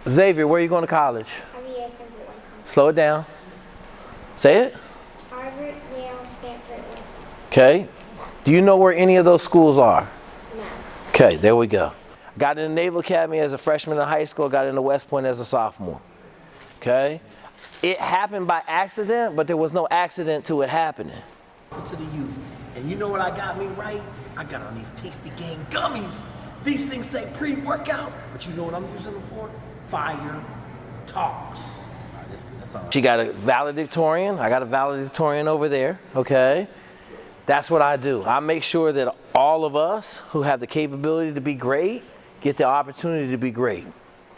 Xavier, where are you going to college? Harvard, Slow it down. Say it. Harvard, Yale, Stanford, West. Okay. Do you know where any of those schools are? No. Okay, there we go. Got in the Naval Academy as a freshman in high school, got into West Point as a sophomore. Okay? It happened by accident, but there was no accident to it happening. To the youth. And you know what I got me right? I got on these Tasty Gang gummies. These things say pre-workout, but you know what I'm using them for? Fire talks. All right, that's all. She got a valedictorian. I got a valedictorian over there. Okay? That's what I do. I make sure that all of us who have the capability to be great get the opportunity to be great.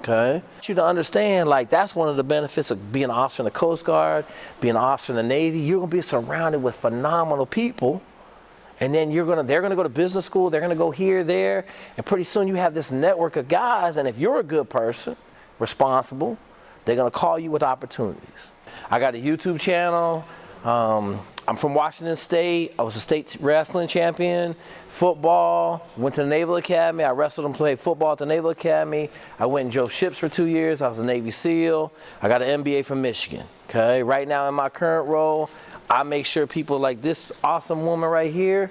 Okay? I want you to understand, like, that's one of the benefits of being an officer in the Coast Guard, being an officer in the Navy. You're going to be surrounded with phenomenal people. And then they're going to go to business school. They're going to go here, there. And pretty soon you have this network of guys. And if you're a good person, responsible, they're going to call you with opportunities. I got a YouTube channel. I'm from Washington State. I was a state wrestling champion, football, went to the Naval Academy. I wrestled and played football at the Naval Academy. I went and drove ships for 2 years. I was a Navy SEAL. I got an MBA from Michigan. Okay, right now in my current role, I make sure people like this awesome woman right here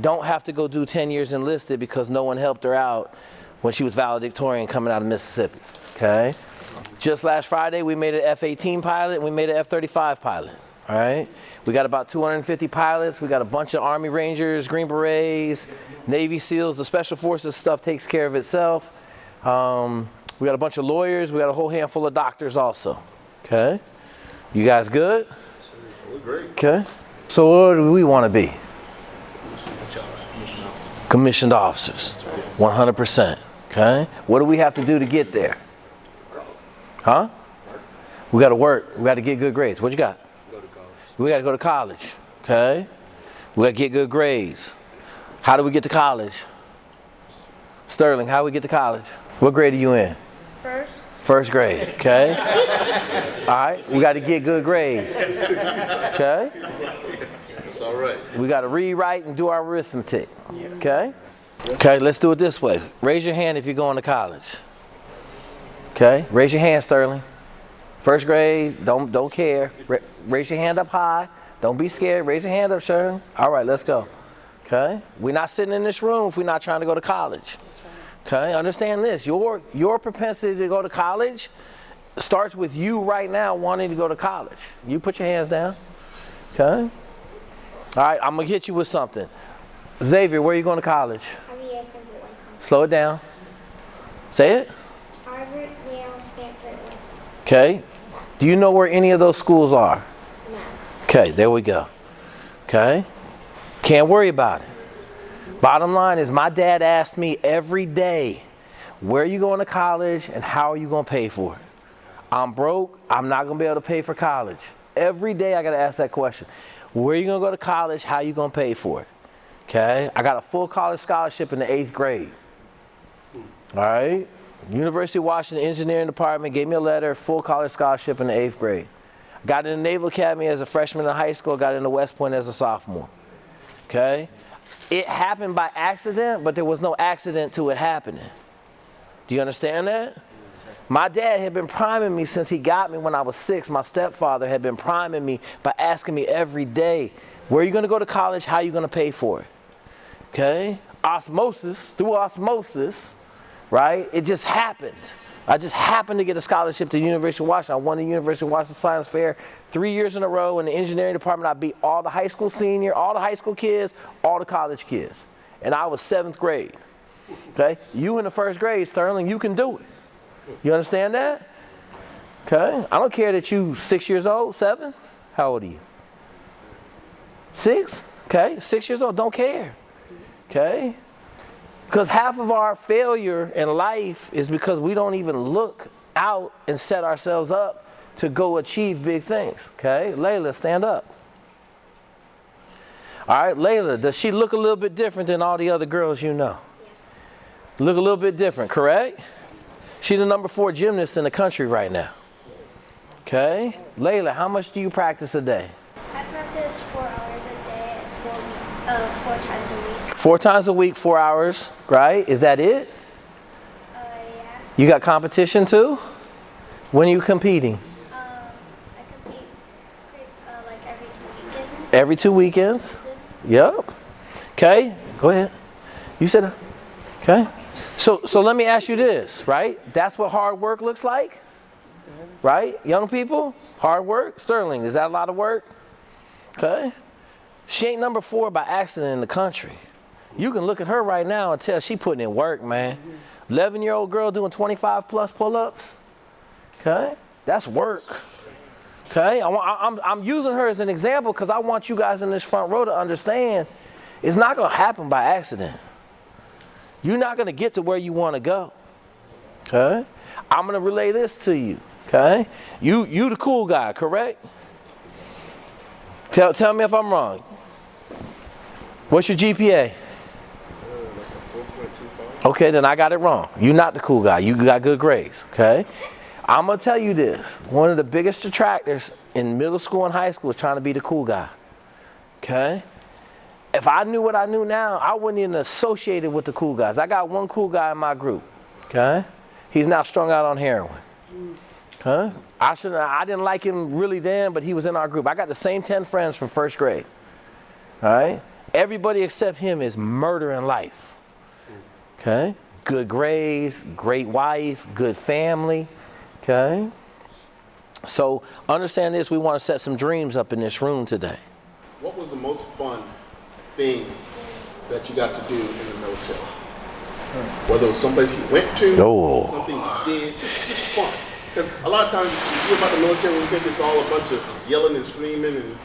don't have to go do 10 years enlisted because no one helped her out when she was valedictorian coming out of Mississippi. Okay, just last Friday we made an F-18 pilot. We made an F-35 pilot. All right, we got about 250 pilots. We got a bunch of Army Rangers, Green Berets, Navy SEALs. The Special Forces stuff takes care of itself. We got a bunch of lawyers. We got a whole handful of doctors also. Okay, you guys good? We're great. Okay, so what do we want to be? Commissioned officers, 100%. Okay, what do we have to do to get there? Huh? We got to work. We got to get good grades. What you got? We got to go to college, okay? We got to get good grades. How do we get to college? Sterling, how do we get to college? What grade are you in? First. First grade, okay? All right, we got to get good grades, okay? That's all right. We got to read, write, and do our arithmetic, okay? Okay, let's do it this way. Raise your hand if you're going to college. Okay, raise your hand, Sterling. First grade, don't care. Raise your hand up high. Don't be scared. Raise your hand up, Sharon. All right, let's go. Okay? We're not sitting in this room if we're not trying to go to college. Okay? Understand this. Your propensity to go to college starts with you right now wanting to go to college. You put your hands down. Okay? All right, I'm going to hit you with something. Xavier, where are you going to college? Harvard, Stanford, West. Slow it down. Say it. Harvard, Yale, Stanford, West. Okay? Do you know where any of those schools are? No. Okay, there we go. Okay? Can't worry about it. Bottom line is my dad asked me every day, where are you going to college and how are you going to pay for it? I'm broke. I'm not going to be able to pay for college. Every day I got to ask that question. Where are you going to go to college? How are you going to pay for it? Okay? I got a full college scholarship in the 8th grade. All right? University of Washington Engineering Department gave me a letter, full college scholarship in the 8th grade. Got in the Naval Academy as a freshman in high school, got into West Point as a sophomore. Okay? It happened by accident, but there was no accident to it happening. Do you understand that? My dad had been priming me since he got me when I was 6. My stepfather had been priming me by asking me every day, where are you going to go to college? How are you going to pay for it? Okay? Through osmosis, right? It just happened. I just happened to get a scholarship to the University of Washington. I won the University of Washington Science Fair 3 years in a row. In the engineering department, I beat all the high school all the high school kids, all the college kids. And I was 7th grade. Okay? You in the 1st grade, Sterling, you can do it. You understand that? Okay? I don't care that you 6 years old, 7. How old are you? 6? Okay? 6 years old, don't care. Okay? Because half of our failure in life is because we don't even look out and set ourselves up to go achieve big things. Okay? Layla, stand up. All right, Layla, does she look a little bit different than all the other girls you know? Yeah. Look a little bit different, correct? She's the number 4 gymnast in the country right now. Okay? Layla, how much do you practice a day? I practice 4 hours a day, 4 times a week. 4 times a week, 4 hours, right? Is that it? Yeah. You got competition too? When are you competing? I compete like every 2 weekends. Every 2 weekends? Yep. Okay, go ahead. You said, okay. So let me ask you this, right? That's what hard work looks like, right? Young people, hard work. Sterling, is that a lot of work? Okay. She ain't number 4 by accident in the country. You can look at her right now and tell she putting in work, man. 11-year-old girl doing 25 plus pull-ups. Okay, that's work. Okay, I'm using her as an example because I want you guys in this front row to understand it's not going to happen by accident. You're not going to get to where you want to go. Okay, I'm going to relay this to you. Okay, you the cool guy, correct? Tell me if I'm wrong. What's your GPA? Okay, then I got it wrong. You're not the cool guy. You got good grades, okay? I'm going to tell you this. One of the biggest detractors in middle school and high school is trying to be the cool guy, okay? If I knew what I knew now, I wouldn't even associate it with the cool guys. I got one cool guy in my group, okay? He's now strung out on heroin, okay? I didn't like him really then, but he was in our group. I got the same 10 friends from first grade, all right? Everybody except him is murdering life. Okay, good grades, great wife, good family, okay? So understand this, we want to set some dreams up in this room today. What was the most fun thing that you got to do in the military? Whether it was someplace you went to, something you did, just fun. Because a lot of times you hear about the military, we think it's all a bunch of yelling and screaming and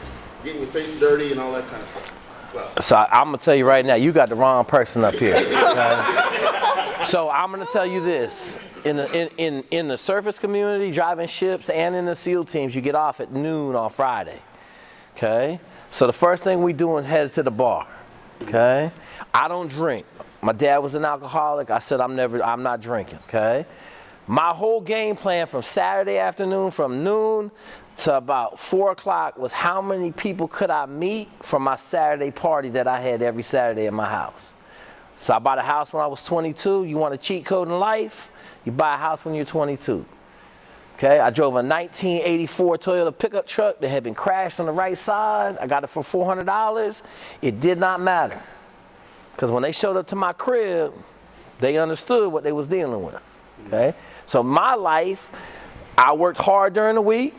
getting your face dirty and all that kind of stuff. Well, so I'm going to tell you right now, you got the wrong person up here. Okay? So I'm going to tell you this. In the surface community, driving ships, and in the SEAL teams, you get off at noon on Friday. Okay? So the first thing we do is head to the bar. Okay? I don't drink. My dad was an alcoholic. I said I'm not drinking. Okay? My whole game plan from Saturday afternoon, from noon to about 4 o'clock, was how many people could I meet from my Saturday party that I had every Saturday at my house. So I bought a house when I was 22. You want a cheat code in life? You buy a house when you're 22. Okay, I drove a 1984 Toyota pickup truck that had been crashed on the right side. I got it for $400. It did not matter. Because when they showed up to my crib, they understood what they was dealing with. Okay, so my life, I worked hard during the week.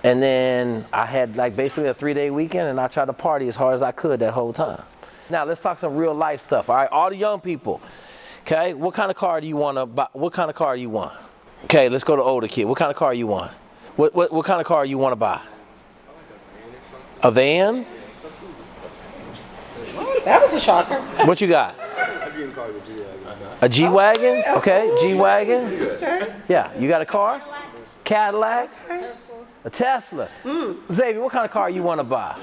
And then I had like basically a 3-day weekend, and I tried to party as hard as I could that whole time. Now let's talk some real life stuff, all right? All the young people, okay? What kind of car do you want to buy? What kind of car do you want? Okay, let's go to older kid. What kind of car you want? What kind of car you want to buy? A van? That was a shocker. What you got? A G-Wagon? Okay, G-Wagon. Yeah, you got a car? Cadillac? A Tesla. Xavier, what kind of car you want to buy?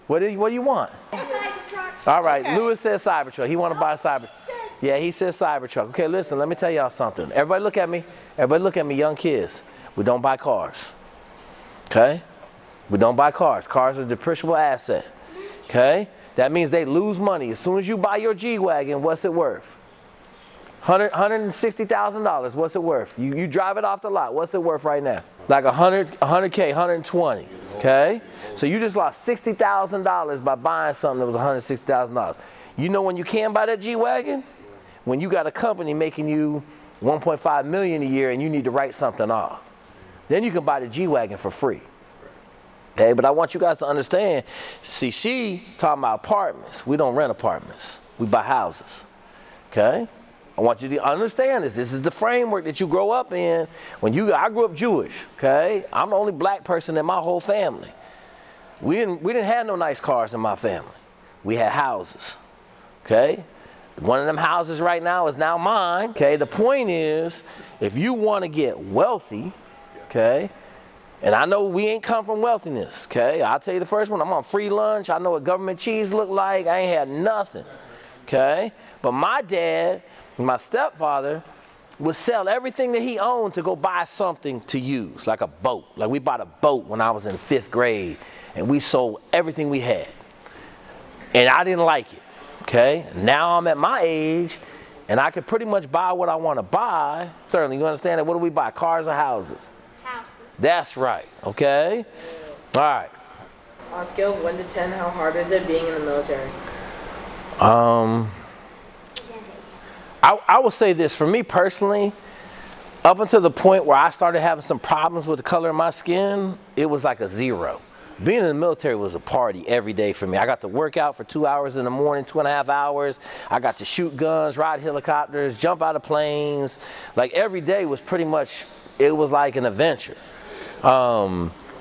What do you want? All right, Lewis says Cybertruck. He want to buy a Cybertruck. Yeah, he says Cybertruck. Okay, listen, let me tell y'all something. Everybody look at me. Everybody look at me, young kids. We don't buy cars. Okay? We don't buy cars. Cars are a depreciable asset. Okay? That means they lose money. As soon as you buy your G-Wagon, what's it worth? $160,000, what's it worth? You drive it off the lot, what's it worth right now? Like $100K, 120, okay? So you just lost $60,000 by buying something that was $160,000. You know when you can buy that G-Wagon? When you got a company making you $1.5 million a year and you need to write something off. Then you can buy the G-Wagon for free. Okay, but I want you guys to understand, see, she talking about apartments. We don't rent apartments, we buy houses, okay? I want you to understand this. This is the framework that you grow up in. I grew up Jewish, okay? I'm the only black person in my whole family. We didn't have no nice cars in my family. We had houses, okay? One of them houses right now is now mine, okay? The point is, if you want to get wealthy, okay? And I know we ain't come from wealthiness, okay? I'll tell you the first one, I'm on free lunch. I know what government cheese look like. I ain't had nothing, okay? But my dad, my stepfather, would sell everything that he owned to go buy something to use, like a boat. Like we bought a boat when I was in 5th grade, and we sold everything we had. And I didn't like it, okay? Now I'm at my age, And I could pretty much buy what I want to buy. Sterling, you understand that? What do we buy? Cars or houses? Houses. That's right, okay? All right. On a scale of 1 to 10, how hard is it being in the military? I will say this, for me personally, up until the point where I started having some problems with the color of my skin, it was like a 0. Being in the military was a party every day for me. I got to work out for 2 hours in the morning, 2.5 hours. I got to shoot guns, ride helicopters, jump out of planes. Like every day was pretty much, it was like an adventure.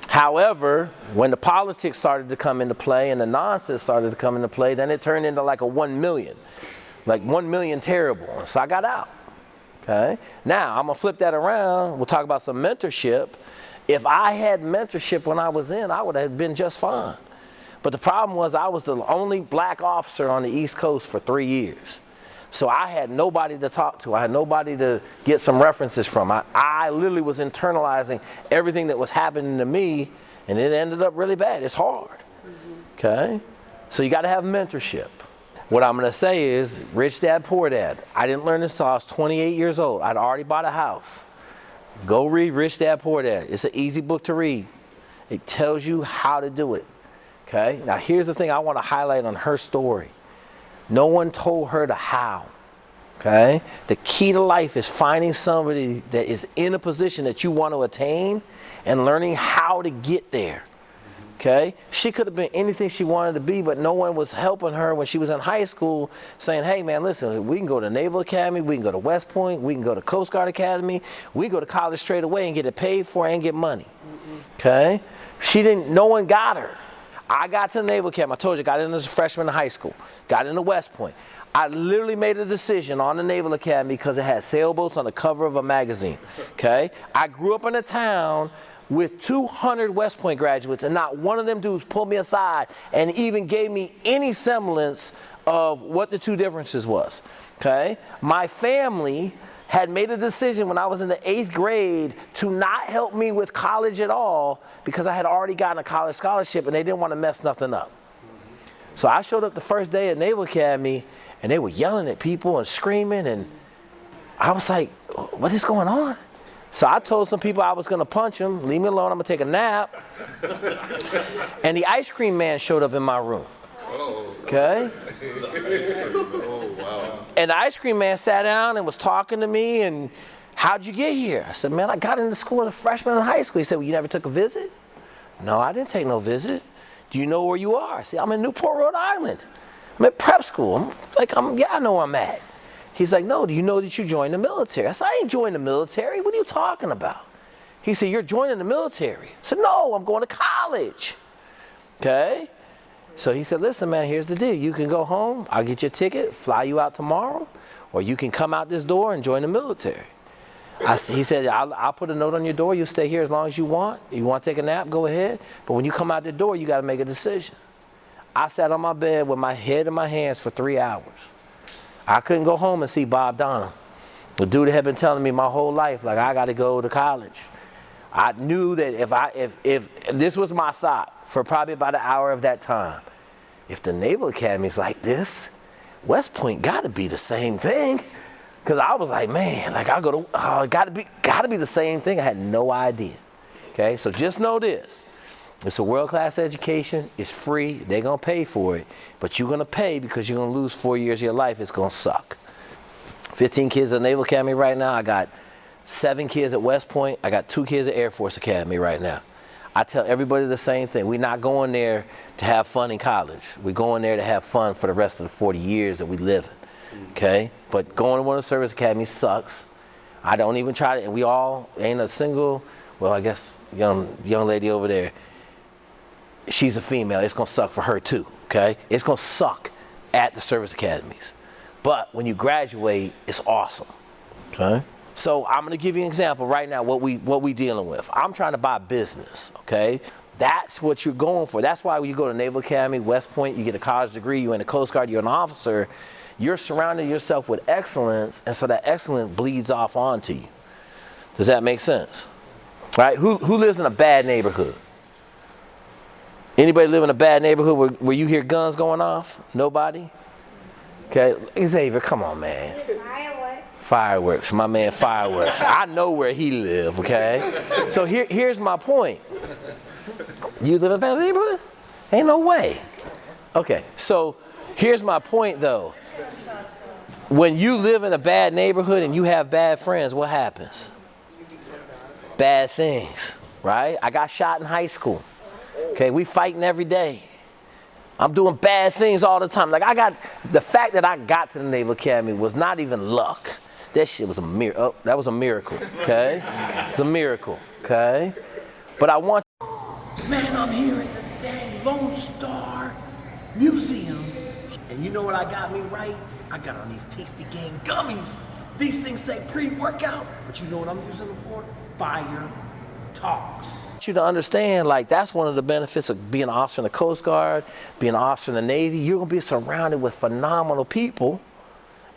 However, when the politics started to come into play and the nonsense started to come into play, then it turned into like a 1 million. Like 1 million terrible. So I got out. Okay. Now I'm gonna flip that around. We'll talk about some mentorship. If I had mentorship when I was in, I would have been just fine. But the problem was I was the only black officer on the East Coast for 3 years. So I had nobody to talk to. I had nobody to get some references from. I literally was internalizing everything that was happening to me, and it ended up really bad. It's hard. Okay? So you got to have mentorship. What I'm going to say is, Rich Dad, Poor Dad. I didn't learn this until I was 28 years old. I'd already bought a house. Go read Rich Dad, Poor Dad. It's an easy book to read. It tells you how to do it. Okay? Now here's the thing I want to highlight on her story. No one told her the how. Okay? The key to life is finding somebody that is in a position that you want to attain and learning how to get there. Okay? She could have been anything she wanted to be, but no one was helping her when she was in high school saying, hey man, listen, we can go to Naval Academy, we can go to West Point, we can go to Coast Guard Academy, we can go to college straight away and get it paid for and get money. Okay? No one got her. I got to Naval Academy, I told you, got in as a freshman in high school, got into West Point. I literally made a decision on the Naval Academy because it had sailboats on the cover of a magazine. Okay? I grew up in a town with 200 West Point graduates, and not one of them dudes pulled me aside and even gave me any semblance of what the two differences was. Okay? My family had made a decision when I was in the 8th grade to not help me with college at all because I had already gotten a college scholarship and they didn't want to mess nothing up. So I showed up the first day at Naval Academy and they were yelling at people and screaming, and I was like, what is going on? So I told some people I was going to punch them, leave me alone, I'm going to take a nap. And the ice cream man showed up in my room. Okay? Oh, wow. And the ice cream man sat down and was talking to me, and how'd you get here? I said, man, I got into school as a freshman in high school. He said, well, you never took a visit? No, I didn't take no visit. Do you know where you are? I said, I'm in Newport, Rhode Island. I'm at prep school. Yeah, I know where I'm at. He's like, no, do you know that you joined the military? I said, I ain't joined the military. What are you talking about? He said, you're joining the military. I said, no, I'm going to college. Okay? So he said, listen, man, here's the deal. You can go home, I'll get you a ticket, fly you out tomorrow, or you can come out this door and join the military. He said, I'll put a note on your door. You'll stay here as long as you want. You want to take a nap, go ahead. But when you come out the door, you got to make a decision. I sat on my bed with my head in my hands for 3 hours. I couldn't go home and see Bob Donham. The dude had been telling me my whole life, like, I got to go to college. I knew that if this was my thought for probably about an hour of that time, if the Naval Academy is like this, West Point got to be the same thing. Because I was like, man, like I go to, got to be the same thing. I had no idea. Okay, so just know this. It's a world-class education. It's free. They're going to pay for it. But you're going to pay because you're going to lose 4 years of your life. It's going to suck. 15 kids at Naval Academy right now. I got 7 kids at West Point. I got 2 kids at Air Force Academy right now. I tell everybody the same thing. We're not going there to have fun in college. We're going there to have fun for the rest of the 40 years that we live in. Okay? But going to one of the service academies sucks. I don't even try to, and we all ain't a single, well, I guess young lady over there, she's a female. It's going to suck for her too, okay? It's going to suck at the service academies. But when you graduate, it's awesome, okay? So I'm going to give you an example right now what we dealing with. I'm trying to buy a business, okay? That's what you're going for. That's why when you go to Naval Academy, West Point, you get a college degree, you're in the Coast Guard, you're an officer, you're surrounding yourself with excellence, and so that excellence bleeds off onto you. Does that make sense? Right? Who lives in a bad neighborhood? Anybody live in a bad neighborhood where you hear guns going off? Nobody? Okay, Xavier, come on, man. I Fireworks, my man Fireworks. I know where he live, okay? So here's my point. You live in a bad neighborhood? Ain't no way. Okay, so here's my point though. When you live in a bad neighborhood and you have bad friends, what happens? Bad things, right? I got shot in high school. Okay, we fighting every day. I'm doing bad things all the time. Like the fact that I got to the Naval Academy was not even luck. That shit was a miracle. Oh, that was a miracle, okay? It's a miracle, okay? But I want. Man, I'm here at the dang Lone Star Museum. And you know what I got me right? I got on these Tasty Gang gummies. These things say pre-workout, but you know what I'm using them for? Fire talks. I want you to understand, like, that's one of the benefits of being an officer in the Coast Guard, being an officer in the Navy. You're gonna be surrounded with phenomenal people.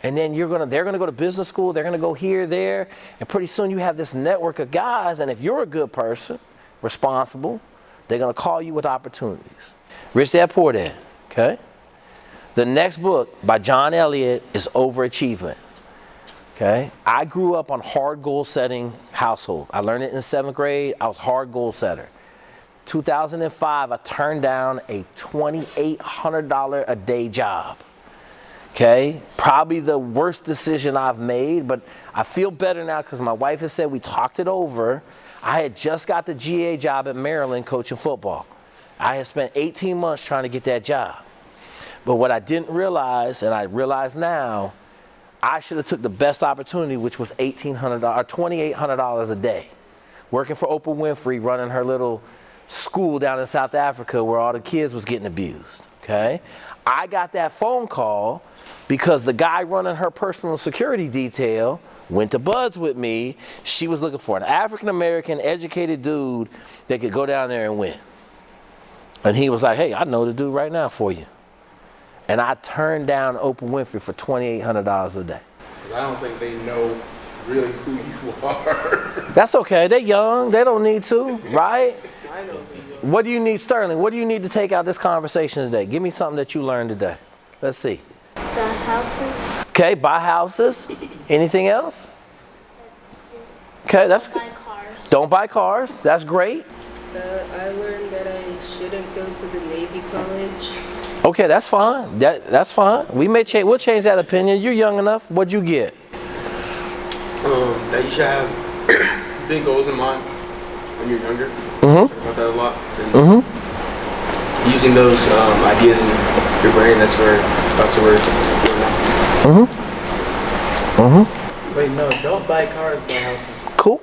And then they're gonna go to business school, they're gonna go here, there, and pretty soon you have this network of guys, and if you're a good person, responsible, they're gonna call you with opportunities. Rich Dad Poor Dad, okay? The next book by John Elliott is Overachievement, okay? I grew up on hard goal setting household. I learned it in 7th grade, I was hard goal setter. 2005, I turned down a $2,800 a day job. Okay, probably the worst decision I've made, but I feel better now because my wife has said we talked it over. I had just got the GA job at Maryland coaching football. I had spent 18 months trying to get that job. But what I didn't realize, and I realize now, I should have took the best opportunity, which was $2,800 a day. Working for Oprah Winfrey, running her little school down in South Africa where all the kids was getting abused, okay? I got that phone call because the guy running her personal security detail went to Buds with me. She was looking for an African-American educated dude that could go down there and win. And he was like, hey, I know the dude right now for you. And I turned down Oprah Winfrey for $2,800 a day. I don't think they know really who you are. That's okay, they're young, they don't need to, right? I know. What do you need, Sterling? What do you need to take out this conversation today? Give me something that you learned today. Let's see. The houses. Okay, buy houses. Anything else? Okay, that's good. Buy cars. Don't buy cars. That's great. I learned that I shouldn't go to the Navy college. Okay, that's fine. That's fine. We'll change that opinion. You're young enough. What'd you get? That you should have big goals in mind when you're younger. Mm-hmm. Talk about that a lot. And using those ideas in your brain, that's where thoughts are working. Wait, no, don't buy cars, buy houses. Cool.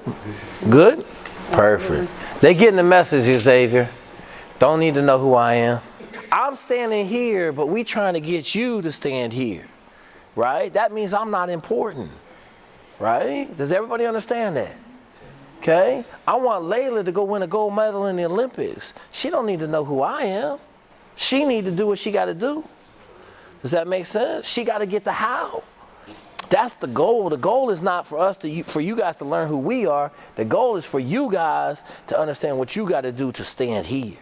Good. Perfect. They getting the message, Xavier. Don't need to know who I am. I'm standing here, but we trying to get you to stand here, right? That means I'm not important, right? Does everybody understand that? Okay? I want Layla to go win a gold medal in the Olympics. She don't need to know who I am. She need to do what she got to do. Does that make sense? She got to get the how. That's the goal. The goal is not for for you guys to learn who we are. The goal is for you guys to understand what you got to do to stand here.